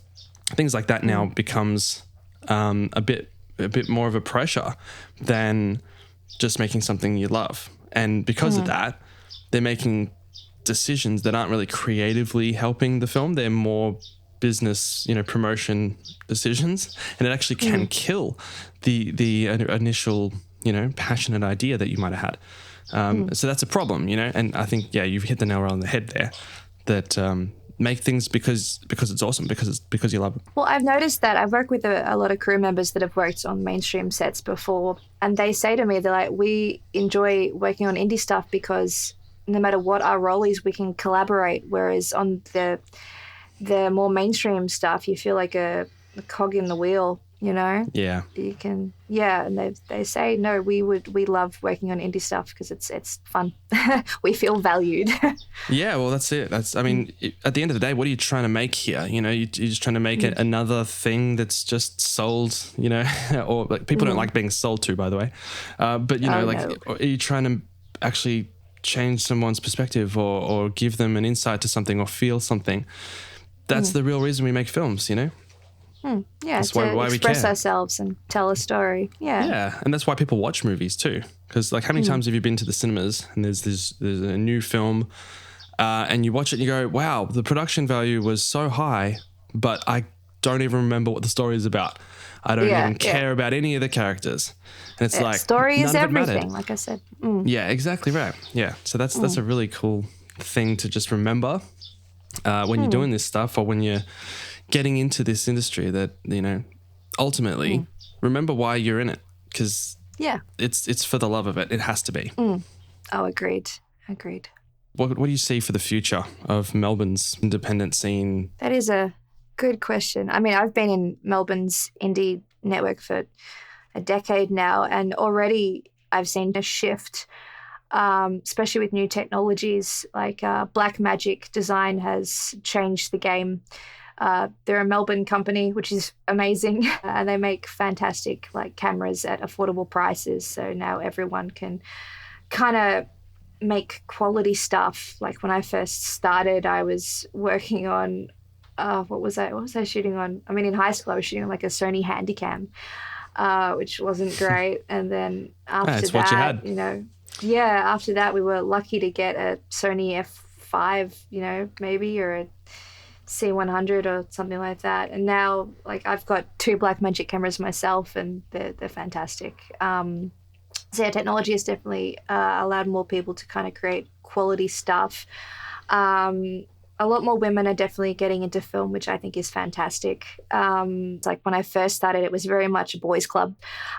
Things like that now becomes a bit more of a pressure than just making something you love. And because of that, they're making decisions that aren't really creatively helping the film. They're more business, promotion decisions, and it actually can kill the initial, passionate idea that you might have had. So that's a problem, and I think, you've hit the nail on the head there, that make things because it's awesome, because you love it. Well, I've noticed that I've worked with a lot of crew members that have worked on mainstream sets before, and they say to me, they're like, we enjoy working on indie stuff because no matter what our role is, we can collaborate, whereas on the more mainstream stuff, you feel like a cog in the wheel, Yeah. You can, and they say, no, we love working on indie stuff because it's fun. We feel valued. Yeah, well, that's it. At the end of the day, what are you trying to make here? You're just trying to make another thing that's just sold, or like people don't like being sold to, by the way. But, No. are you trying to actually change someone's perspective or give them an insight to something or feel something? That's the real reason we make films, Yeah, that's why we express care. ourselves and tell a story. Yeah, and that's why people watch movies too. Because how many times have you been to the cinemas and there's a new film and you watch it and you go, wow, the production value was so high, but I don't even remember what the story is about. I don't even care about any of the characters. And it's like, story is none of it everything, mattered. like I said. Yeah, exactly right. Yeah, so that's a really cool thing to just remember when you're doing this stuff, or when you're getting into this industry, that, ultimately remember why you're in it, because it's for the love of it. It has to be. Oh, agreed. What do you see for the future of Melbourne's independent scene? That is a good question. I've been in Melbourne's indie network for a decade now, and already I've seen a shift, especially with new technologies like Black Magic Design has changed the game. They're a Melbourne company, which is amazing, and they make fantastic cameras at affordable prices. So now everyone can kind of make quality stuff. Like when I first started, I was working on what was I shooting on? In high school I was shooting on a Sony Handycam, which wasn't great. And then after what you had. After that we were lucky to get a Sony F5, maybe, or a C100 or something like that. And now I've got 2 Blackmagic cameras myself, and they're fantastic. So technology has definitely allowed more people to kind of create quality stuff. a lot more women are definitely getting into film, which I think is fantastic. Like when I first started, it was very much a boys' club.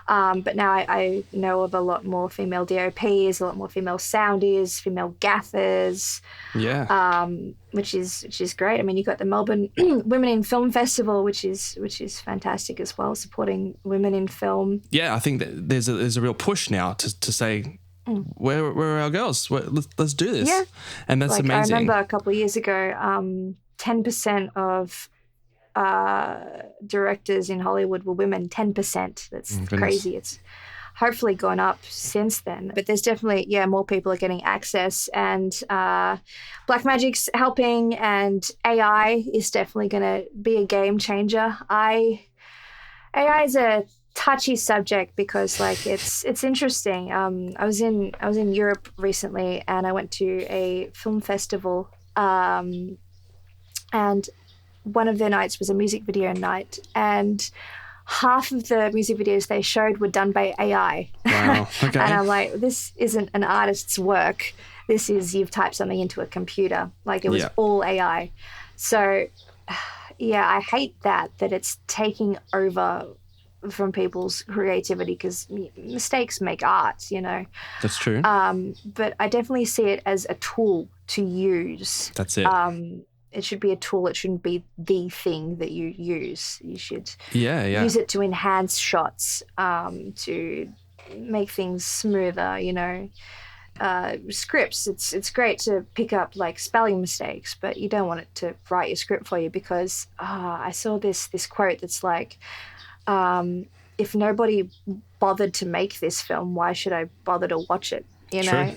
But now I know of a lot more female DOPs, a lot more female soundies, female gaffers. Yeah. Which is great. I mean, you got the Melbourne Women in Film Festival, which is fantastic as well, supporting women in film. Yeah, I think that there's a real push now to say, where are our girls? Let's do this. Yeah. And that's like, amazing. I remember a couple of years ago, 10% of directors in Hollywood were women. 10%. That's crazy. It's hopefully gone up since then. But there's definitely, more people are getting access, and Blackmagic's helping, and AI is definitely going to be a game changer. AI is a touchy subject because like it's interesting. I was in Europe recently, and I went to a film festival, and one of their nights was a music video night, and half of the music videos they showed were done by AI. Wow. Okay. And I'm like, this isn't an artist's work. This is, you've typed something into a computer. Like, it was all AI. So I hate that it's taking over from people's creativity, because mistakes make art, That's true. But I definitely see it as a tool to use. That's it. It should be a tool. It shouldn't be the thing that you use. You should use it to enhance shots, to make things smoother, scripts. It's great to pick up like spelling mistakes, but you don't want it to write your script for you, because I saw this quote that's like, if nobody bothered to make this film, why should I bother to watch it? True.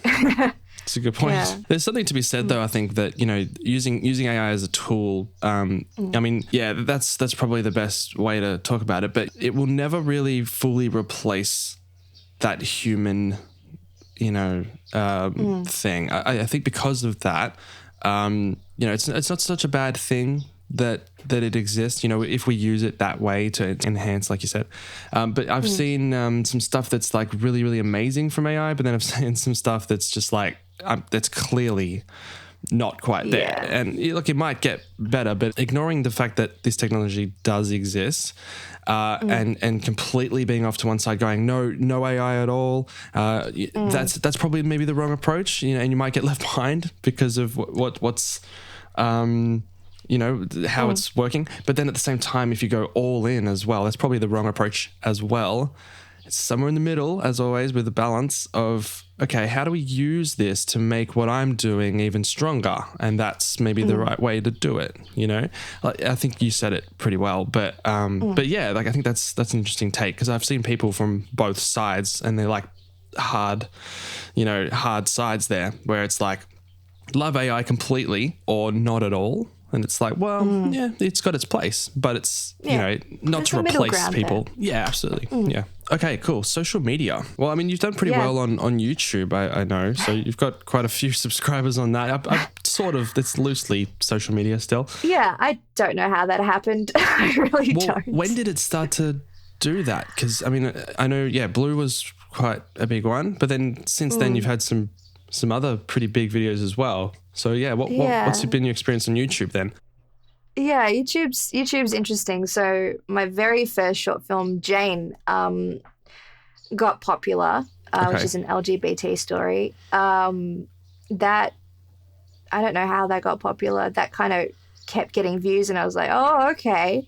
It's a good point. Yeah. There's something to be said, though, I think, that, using AI as a tool, I mean, that's probably the best way to talk about it, but it will never really fully replace that human, thing. I think because of that, it's not such a bad thing that it exists, if we use it that way to enhance, like you said. But I've seen some stuff that's like really, really amazing from AI, but then I've seen some stuff that's just like, that's clearly not quite there. And look, it might get better, but ignoring the fact that this technology does exist, and completely being off to one side, going no AI at all, that's probably maybe the wrong approach, and you might get left behind because of what's how it's working. But then at the same time, if you go all in as well, that's probably the wrong approach as well. It's somewhere in the middle, as always, with the balance of, okay, how do we use this to make what I'm doing even stronger? And that's maybe the right way to do it, Like, I think you said it pretty well, but yeah, like, I think that's an interesting take, because I've seen people from both sides, and they're like hard sides there, where it's like, love AI completely or not at all. And it's like, well, it's got its place, but it's, not to replace people. There. Yeah, absolutely. Yeah. Okay, cool. Social media. Well, I mean, you've done pretty well on YouTube, I know. So you've got quite a few subscribers on that. I sort of, it's loosely social media still. Yeah, I don't know how that happened. I really don't. When did it start to do that? Because, I mean, I know, Blue was quite a big one, but then since then you've had some other pretty big videos as well. So what's been your experience on YouTube then? Yeah, YouTube's interesting. So my very first short film, Jane, got popular, which is an LGBT story. That, I don't know how that got popular. That kind of kept getting views, and I was like, oh, okay.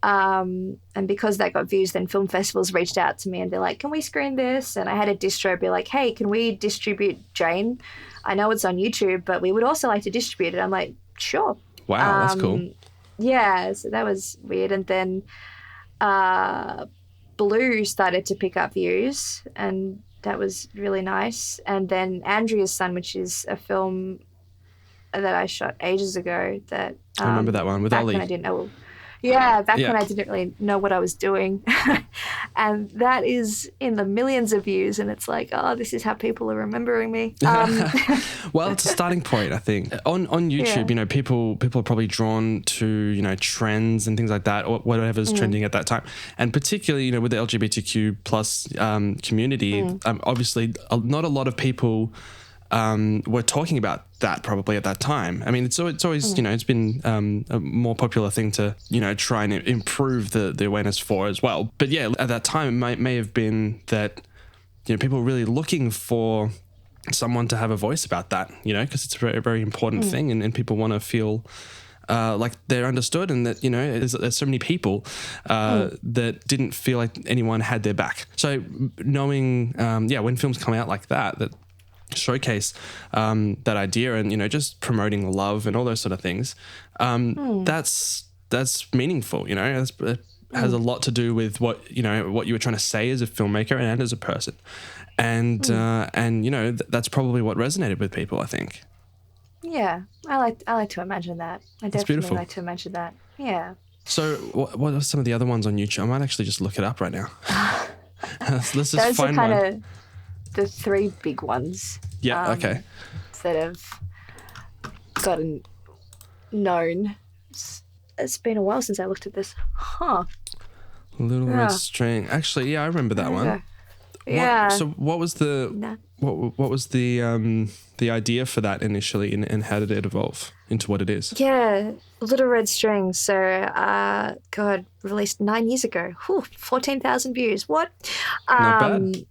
And because that got views, then film festivals reached out to me, and they're like, can we screen this? And I had a distro be like, hey, can we distribute Jane? I know it's on YouTube, but we would also like to distribute it. I'm like, sure. Wow, that's cool. Yeah, so that was weird. And then Blue started to pick up views, and that was really nice. And then Andrea's Son, which is a film that I shot ages ago. That I remember that one with back Ollie. when I didn't know. Yeah, back when I didn't really know what I was doing. And that is in the millions of views, and it's like, oh, this is how people are remembering me. Well, it's a starting point, I think. On YouTube, people are probably drawn to, trends and things like that, or whatever's trending at that time. And particularly, with the LGBTQ plus community, obviously not a lot of people were talking about that probably at that time. I mean, it's always you know, it's been a more popular thing to, you know, try and improve the awareness for as well. But yeah, at that time it may have been that, you know, people were really looking for someone to have a voice about that, you know, because it's a very, very important thing, and people want to feel like they're understood, and that, you know, there's so many people that didn't feel like anyone had their back. So knowing, when films come out like that showcase that idea, and, you know, just promoting love and all those sort of things, that's meaningful, you know. It has a lot to do with what you were trying to say as a filmmaker and as a person, and you know, that's probably what resonated with people, I think. Yeah, I like to imagine that. I definitely beautiful. like to imagine that. Yeah. So what are some of the other ones on YouTube? I might actually just look it up right now. Let's just Those find are kind one. of the three big ones. Yeah, okay. That have gotten known. It's been a while since I looked at this. Huh. Little Yeah. Red String. Actually, yeah, I remember that one. Yeah. So what was the what was the idea for that initially, and how did it evolve into what it is? Yeah, Little Red String. So, released 9 years ago. 14,000 views. What? Not bad.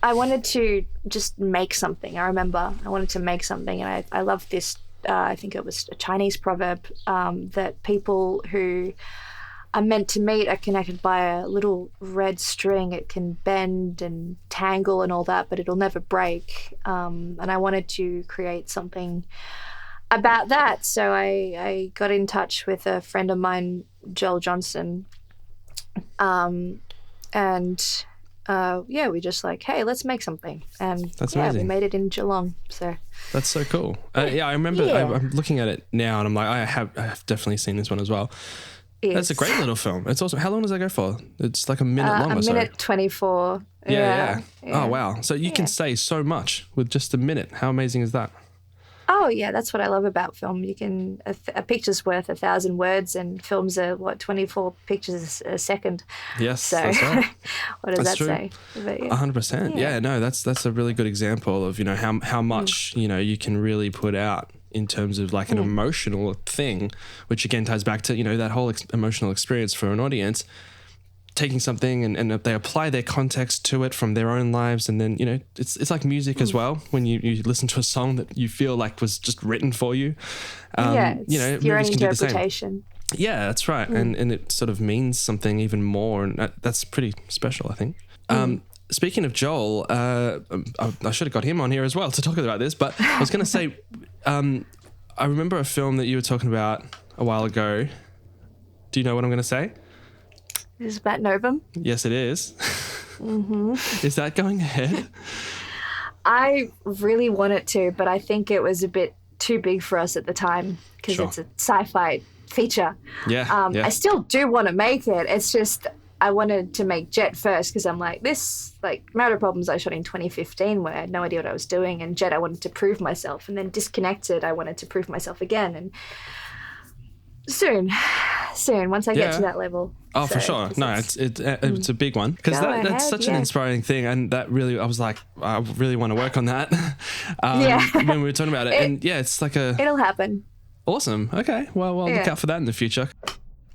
I wanted to just make something. I remember I wanted to make something, and I love this. I think it was a Chinese proverb that people who are meant to meet are connected by a little red string. It can bend and tangle and all that, but it'll never break. And I wanted to create something about that. So I got in touch with a friend of mine, Joel Johnson, we just like, hey, let's make something. And That's amazing. We made it in Geelong. So That's so cool. I remember. Yeah. I'm looking at it now, and I'm like, I have definitely seen this one as well. That's a great little film. It's awesome. How long does that go for? It's like a minute long or so. A minute 24. Yeah. Oh, wow. So you can say so much with just a minute. How amazing is that? Oh, yeah, that's what I love about film. You can a picture's worth 1,000 words, and films are 24 pictures a second. Yes, So that's right. what does That's that true. say? But, 100%. Yeah, no, that's a really good example of, you know, how much, you know, you can really put out in terms of like an emotional thing, which again ties back to, you know, that whole emotional experience for an audience, taking something and they apply their context to it from their own lives. And then, you know, it's like music as well. When you listen to a song that you feel like was just written for you, it's you know, your own movies can do the same. interpretation. Yeah, that's right. And it sort of means something even more. And that's pretty special, I think. Speaking of Joel, I should have got him on here as well to talk about this, but I was going to say, I remember a film that you were talking about a while ago. Do you know what I'm going to say? Is it about Novum? Yes, it is. Is that going ahead? I really want it to, but I think it was a bit too big for us at the time because Sure. it's a sci-fi feature. Yeah, yeah. I still do want to make it. It's just I wanted to make Jett first because I'm like, Marital Problems I shot in 2015 when I had no idea what I was doing, and Jett I wanted to prove myself, and then Disconnected I wanted to prove myself again, and soon once I get to that level. Oh, for sure. No, it's a big one because Go that's ahead, such an inspiring thing, and that really, I was like, I really want to work on that. When we were talking about it, and yeah, it's like it'll happen. Awesome. Okay, well, look out for that in the future.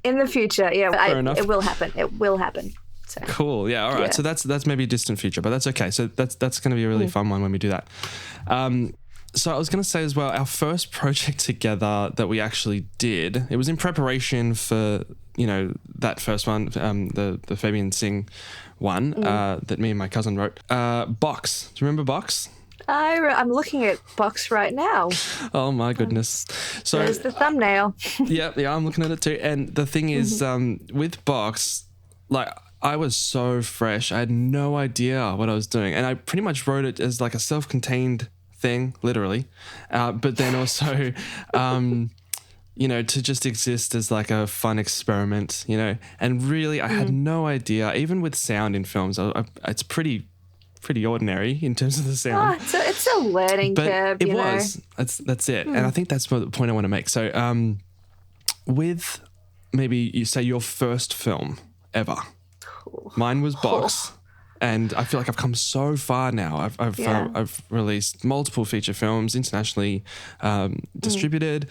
In the future, yeah, Fair enough. It will happen. It will happen. So. Cool. Yeah. All right. Yeah. So that's maybe a distant future, but that's okay. So that's going to be a really fun one when we do that. So I was going to say as well, our first project together that we actually did, it was in preparation for, you know, that first one, the Fabian Singh one that me and my cousin wrote. Box. Do you remember Box? I'm looking at Box right now. Oh my goodness. So There's the thumbnail. yeah, I'm looking at it too. And the thing is, with Box, like I was so fresh. I had no idea what I was doing. And I pretty much wrote it as like a self-contained thing, literally. But then also, you know, to just exist as like a fun experiment, you know. And really, I had no idea, even with sound in films, it's pretty ordinary in terms of the sound. It's a learning curve, it you know. was. That's it. And I think that's the point I want to make. So with maybe you say your first film ever. Mine was Box. And I feel like I've come so far now. I've released multiple feature films internationally distributed,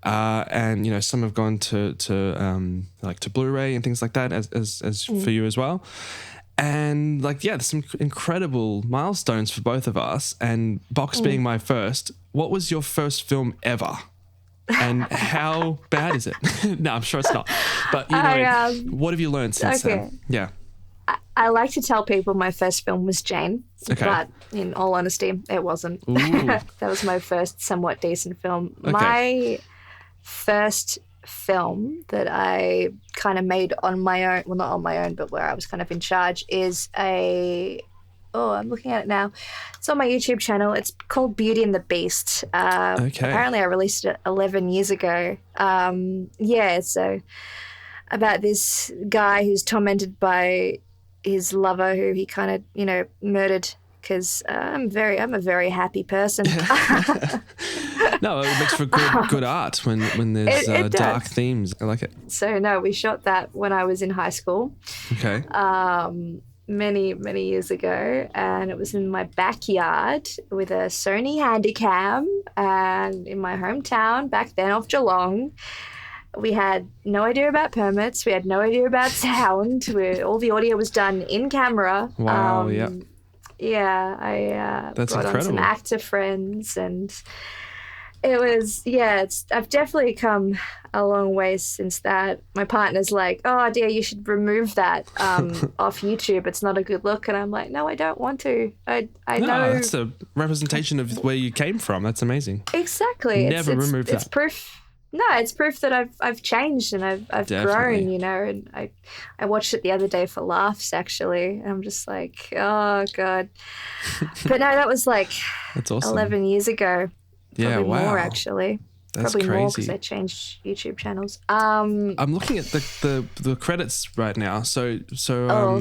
and some have gone to Blu-ray and things like that, as for you as well. And there's some incredible milestones for both of us. And Box being my first, what was your first film ever? And how bad is it? No, I'm sure it's not. But what have you learned since then? Yeah. I like to tell people my first film was Jane, but in all honesty, it wasn't. That was my first somewhat decent film. Okay. My first film that I kind of made on my own, well, not on my own, but where I was kind of in charge, is I'm looking at it now. It's on my YouTube channel. It's called Beauty and the Beast. Apparently I released it 11 years ago. So about this guy who's tormented by his lover who he kind of, murdered, because I'm a very happy person. No, it makes for good art when there's it dark themes. I like it. So no, we shot that when I was in high school. Okay. Many, many years ago, and it was in my backyard with a Sony Handycam, and in my hometown back then of Geelong. We had no idea about permits. We had no idea about sound. All the audio was done in camera. Wow, yeah. Yeah, I That's brought incredible. on some actor friends, and it was, I've definitely come a long way since that. My partner's like, oh dear, you should remove that off YouTube. It's not a good look. And I'm like, no, I don't want to. I know. That's a representation of where you came from. That's amazing. Exactly. Never remove that. It's proof. No, it's proof that I've changed and I've grown, and I watched it the other day for laughs, actually. And I'm just like, oh God. But no, that was That's awesome. 11 years ago. Probably more, actually. That's Probably more crazy. because I changed YouTube channels. I'm looking at the credits right now. So Joel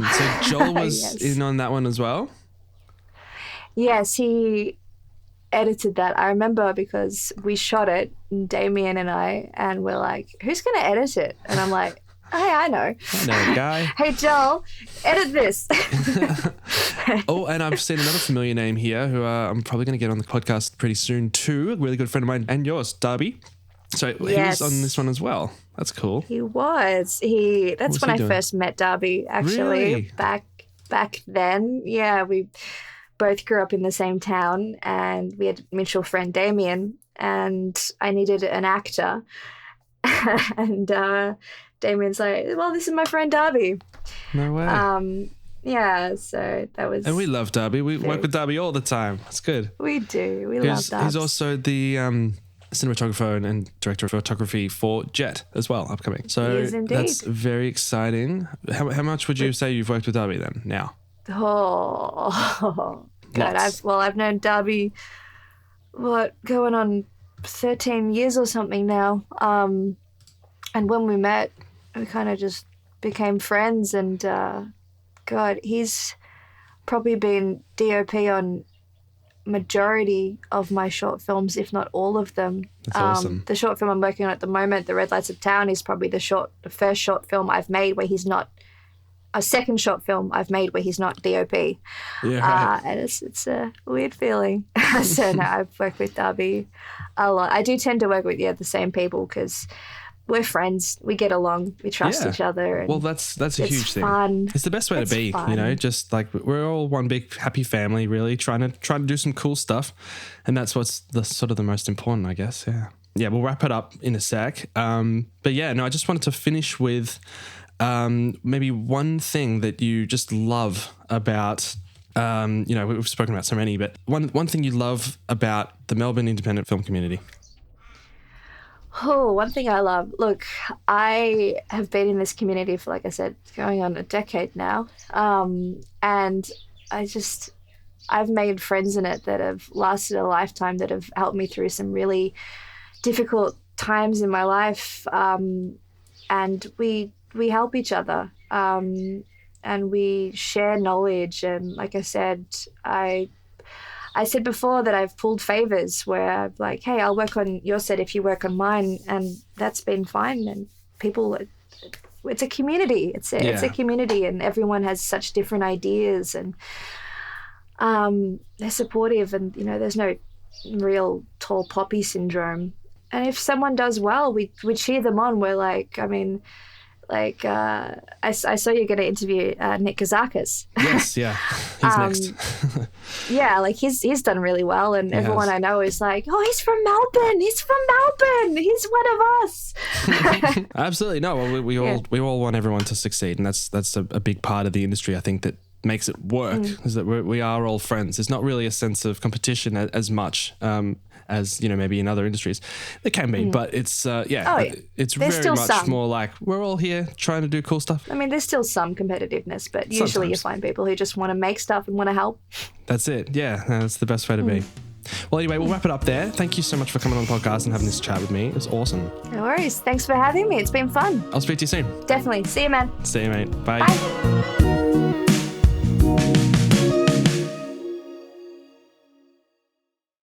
was Yes. in on that one as well. Yes, he edited that. I remember because we shot it, Damien and I, and we're like, who's going to edit it? And I'm like, hey, I know. I know a guy. Hey, Joel, edit this. Oh, and I've seen another familiar name here who I'm probably going to get on the podcast pretty soon too. A really good friend of mine and yours, Darby. So he was on this one as well. That's cool. He was. That's when I first met Darby, actually. Really? Back then. Yeah, we both grew up in the same town, and we had a mutual friend, Damien, and I needed an actor. And Damien's like, well, this is my friend Darby. No way. Yeah, so that was... And we love Darby. We work with Darby all the time. That's good. We do. We love Darby. He's also the cinematographer and director of photography for Jett as well, upcoming. So He is indeed. that's very exciting. How much would you say you've worked with Darby then now? Oh, God. Lots. I've known Darby, going on 13 years or something now. And when we met, we kind of just became friends, and God, he's probably been DOP on majority of my short films, if not all of them. That's awesome. The short film I'm working on at the moment, The Red Lights of Town, is probably the first short film I've made where he's not, a second short film I've made where he's not DOP. Yeah, right. And it's a weird feeling. So no, I've worked with Darby a lot. I do tend to work with the same people because we're friends. We get along. We trust each other. And well, that's a huge thing. Fun. It's the best way to be, fun. just like we're all one big happy family, really trying to do some cool stuff. And that's what's the most important, I guess. Yeah. Yeah, we'll wrap it up in a sec. But yeah, no, I just wanted to finish with maybe one thing that you just love about, we've spoken about so many, but one thing you love about the Melbourne independent film community. Oh, one thing I love. Look, I have been in this community for, like I said, going on a decade now. And I've made friends in it that have lasted a lifetime, that have helped me through some really difficult times in my life. And we help each other. And we share knowledge. And like I said, I said before that I've pulled favors where I'm like, hey, I'll work on your set if you work on mine. And that's been fine. And people it's a community. It's a community, and everyone has such different ideas, and they're supportive, and there's no real tall poppy syndrome. And if someone does well, we cheer them on. We're like, I saw you're going to interview Nick Kazakis. Yes, yeah, he's next. Yeah, like he's done really well, and everyone I know is like, oh, he's from Melbourne. He's one of us. Absolutely, no. Well, we all want everyone to succeed, and that's a big part of the industry. I think that makes it work is that we are all friends. There's not really a sense of competition as much as maybe in other industries. There can be, but it's it's there's very much some. more like we're all here trying to do cool stuff. I mean, there's still some competitiveness, but usually Sometimes. you find people who just want to make stuff and want to help. That's it. Yeah, that's the best way to be. Well, anyway, we'll wrap it up there. Thank you so much for coming on the podcast and having this chat with me. It was awesome. No worries. Thanks for having me. It's been fun. I'll speak to you soon. Definitely. See you, man. See you, mate. Bye. Bye.